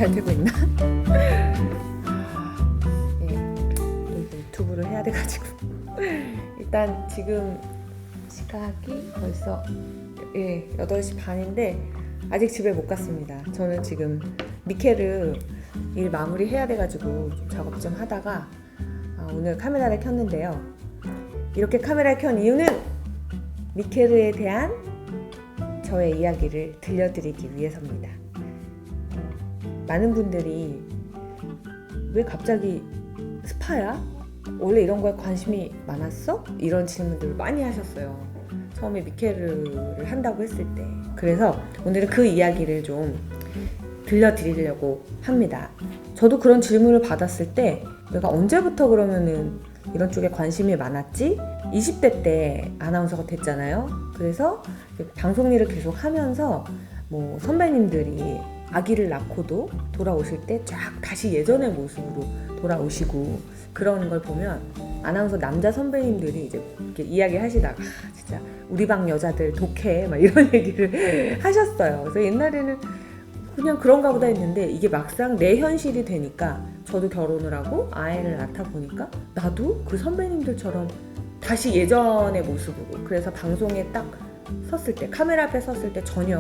잘 되고 있나? 유튜브를 해야 돼가지고 일단 지금 시각이 벌써 8시 반인데 아직 집에 못 갔습니다. 저는 지금 미케르 일 마무리 해야 돼가지고 좀 작업 좀 하다가 오늘 카메라를 켰는데요. 이렇게 카메라를 켠 이유는 미케르에 대한 저의 이야기를 들려드리기 위해서입니다. 많은 분들이 왜 갑자기 스파야? 원래 이런 거에 관심이 많았어? 이런 질문들을 많이 하셨어요. 처음에 미케르를 한다고 했을 때. 그래서 오늘은 그 이야기를 좀 들려드리려고 합니다. 저도 그런 질문을 받았을 때 내가 언제부터 그러면은 이런 쪽에 관심이 많았지? 20대 때 아나운서가 됐잖아요. 그래서 방송 일을 계속 하면서 뭐 선배님들이 아기를 낳고도 돌아오실 때 쫙 다시 예전의 모습으로 돌아오시고 그런 걸 보면 아나운서 남자 선배님들이 이제 이렇게 이야기하시다가 진짜 우리 방 여자들 독해 막 이런 얘기를 하셨어요. 그래서 옛날에는 그냥 그런가 보다 했는데 이게 막상 내 현실이 되니까 저도 결혼을 하고 아이를 낳다 보니까 나도 그 선배님들처럼 다시 예전의 모습으로, 그래서 방송에 딱 섰을 때, 카메라 앞에 섰을 때 전혀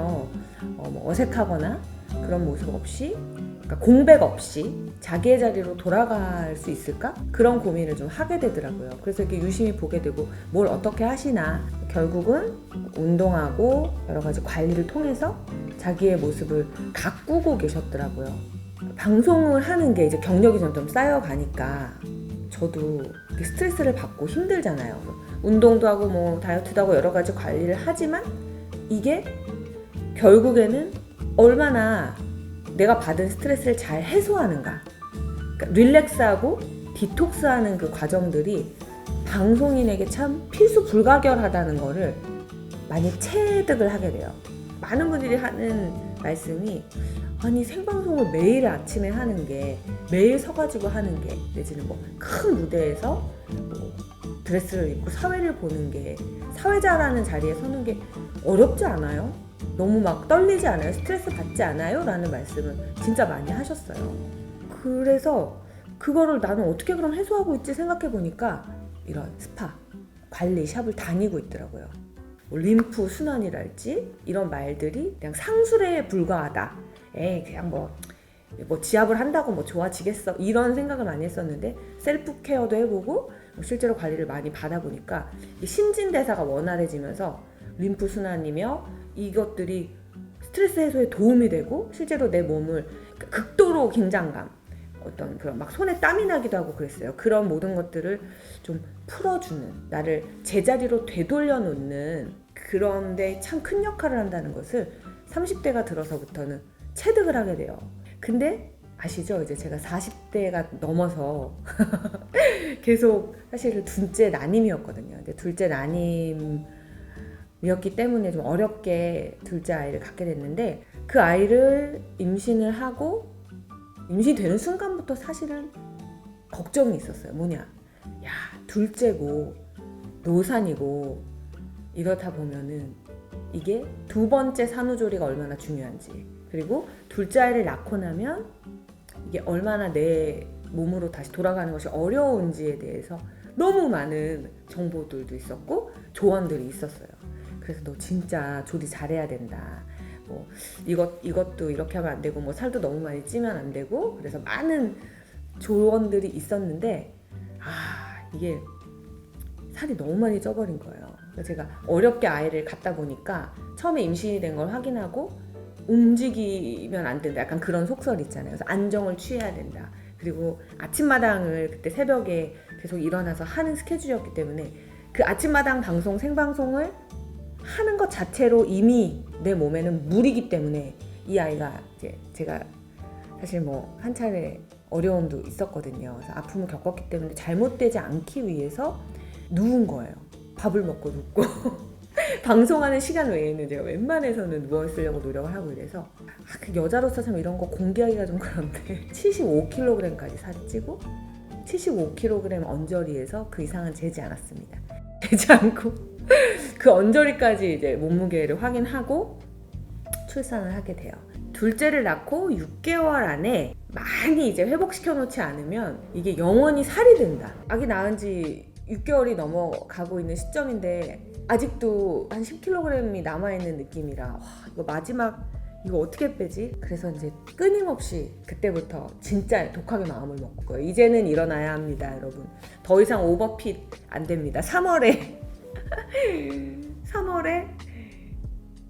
뭐 어색하거나 그런 모습 없이, 그러니까 공백 없이 자기의 자리로 돌아갈 수 있을까? 그런 고민을 좀 하게 되더라고요. 그래서 이렇게 유심히 보게 되고 뭘 어떻게 하시나, 결국은 운동하고 여러 가지 관리를 통해서 자기의 모습을 가꾸고 계셨더라고요. 방송을 하는 게 이제 경력이 점점 쌓여가니까 저도 스트레스를 받고 힘들잖아요. 운동도 하고 뭐 다이어트도 하고 여러 가지 관리를 하지만 이게 결국에는 얼마나 내가 받은 스트레스를 잘 해소하는가, 그러니까 릴렉스하고 디톡스하는 그 과정들이 방송인에게 참 필수 불가결하다는 거를 많이 체득을 하게 돼요. 많은 분들이 하는 말씀이, 아니 생방송을 매일 아침에 하는 게, 매일 서가지고 하는 게, 내지는 뭐 큰 무대에서 뭐 드레스를 입고 사회를 보는 게, 사회자라는 자리에 서는 게 어렵지 않아요? 너무 막 떨리지 않아요? 스트레스 받지 않아요? 라는 말씀을 진짜 많이 하셨어요. 그래서 그거를 나는 어떻게 그럼 해소하고 있지 생각해 보니까 이런 스파, 관리 샵을 다니고 있더라고요. 뭐 림프 순환이랄지 이런 말들이 그냥 상술에 불과하다. 그냥 뭐 지압을 한다고 뭐 좋아지겠어, 이런 생각을 많이 했었는데 셀프 케어도 해보고 실제로 관리를 많이 받아보니까 신진대사가 원활해지면서 림프 순환이며 이것들이 스트레스 해소에 도움이 되고 실제로 내 몸을 극도로 긴장감, 어떤 그런 막 손에 땀이 나기도 하고 그랬어요. 그런 모든 것들을 좀 풀어주는, 나를 제자리로 되돌려 놓는, 그런데 참 큰 역할을 한다는 것을 30대가 들어서부터는 체득을 하게 돼요. 근데 아시죠? 이제 제가 40대가 넘어서 계속 사실 둘째 난임이었거든요. 근데 둘째 난임이었기 때문에 좀 어렵게 둘째 아이를 갖게 됐는데, 그 아이를 임신을 하고 임신되는 순간부터 사실은 걱정이 있었어요. 뭐냐? 야, 둘째고 노산이고 이렇다 보면은 이게 두 번째 산후조리가 얼마나 중요한지, 그리고 둘째 아이를 낳고 나면 이게 얼마나 내 몸으로 다시 돌아가는 것이 어려운지에 대해서 너무 많은 정보들도 있었고 조언들이 있었어요. 그래서 너 진짜 조리 잘해야 된다. 뭐 이것도 이렇게 하면 안 되고, 뭐 살도 너무 많이 찌면 안 되고, 그래서 많은 조언들이 있었는데 이게 살이 너무 많이 쪄버린 거예요. 제가 어렵게 아이를 갖다 보니까 처음에 임신이 된 걸 확인하고 움직이면 안 된다, 약간 그런 속설 있잖아요. 그래서 안정을 취해야 된다. 그리고 아침마당을 그때 새벽에 계속 일어나서 하는 스케줄이었기 때문에 그 아침마당 방송, 생방송을 하는 것 자체로 이미 내 몸에는 무리기 때문에 이 아이가 이제 제가 사실 뭐 한 차례 어려움도 있었거든요. 그래서 아픔을 겪었기 때문에 잘못되지 않기 위해서 누운 거예요. 밥을 먹고 눕고 방송하는 시간 외에는 제가 웬만해서는 누워있으려고 노력을 하고 이래서 그 여자로서 참 이런 거 공개하기가 좀 그런데 75kg까지 살이 찌고 75kg 언저리에서 그 이상은 재지 않았습니다. 재지 않고 그 언저리까지 이제 몸무게를 확인하고 출산을 하게 돼요. 둘째를 낳고 6개월 안에 많이 이제 회복시켜 놓지 않으면 이게 영원히 살이 된다. 아기 낳은 지 6개월이 넘어가고 있는 시점인데 아직도 한 10kg이 남아있는 느낌이라 와, 이거 마지막 이거 어떻게 빼지? 그래서 이제 끊임없이 그때부터 진짜 독하게 마음을 먹고요. 이제는 일어나야 합니다, 여러분. 더 이상 오버핏 안 됩니다. 3월에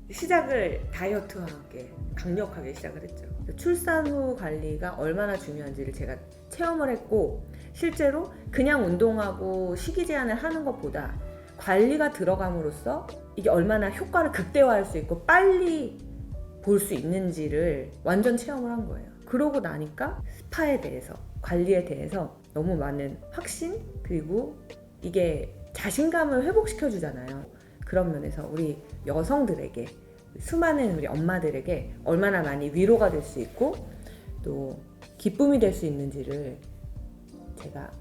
시작을 다이어트하게 강력하게 시작을 했죠. 출산 후 관리가 얼마나 중요한지를 제가 체험을 했고 실제로 그냥 운동하고 식이 제한을 하는 것보다 관리가 들어감으로써 이게 얼마나 효과를 극대화할 수 있고 빨리 볼 수 있는지를 완전 체험을 한 거예요. 그러고 나니까 스파에 대해서, 관리에 대해서 너무 많은 확신, 그리고 이게 자신감을 회복시켜 주잖아요. 그런 면에서 우리 여성들에게, 수많은 우리 엄마들에게 얼마나 많이 위로가 될 수 있고 또 기쁨이 될 수 있는지를 제가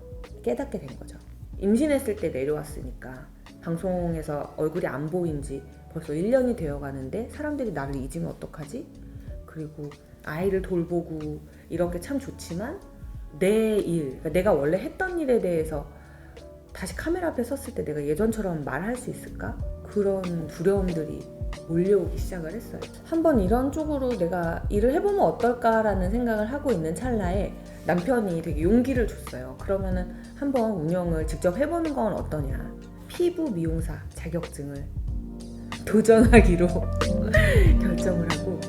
깨닫게 된 거죠. 임신했을 때 내려왔으니까 방송에서 얼굴이 안 보인 지 벌써 1년이 되어 가는데 사람들이 나를 잊으면 어떡하지? 그리고 아이를 돌보고 이런 게 참 좋지만 내 일, 그러니까 내가 원래 했던 일에 대해서 다시 카메라 앞에 섰을 때 내가 예전처럼 말할 수 있을까? 그런 두려움들이 몰려오기 시작을 했어요. 한번 이런 쪽으로 내가 일을 해보면 어떨까라는 생각을 하고 있는 찰나에 남편이 되게 용기를 줬어요. 그러면은 한번 운영을 직접 해보는 건 어떠냐. 피부 미용사 자격증을 도전하기로 결정을 하고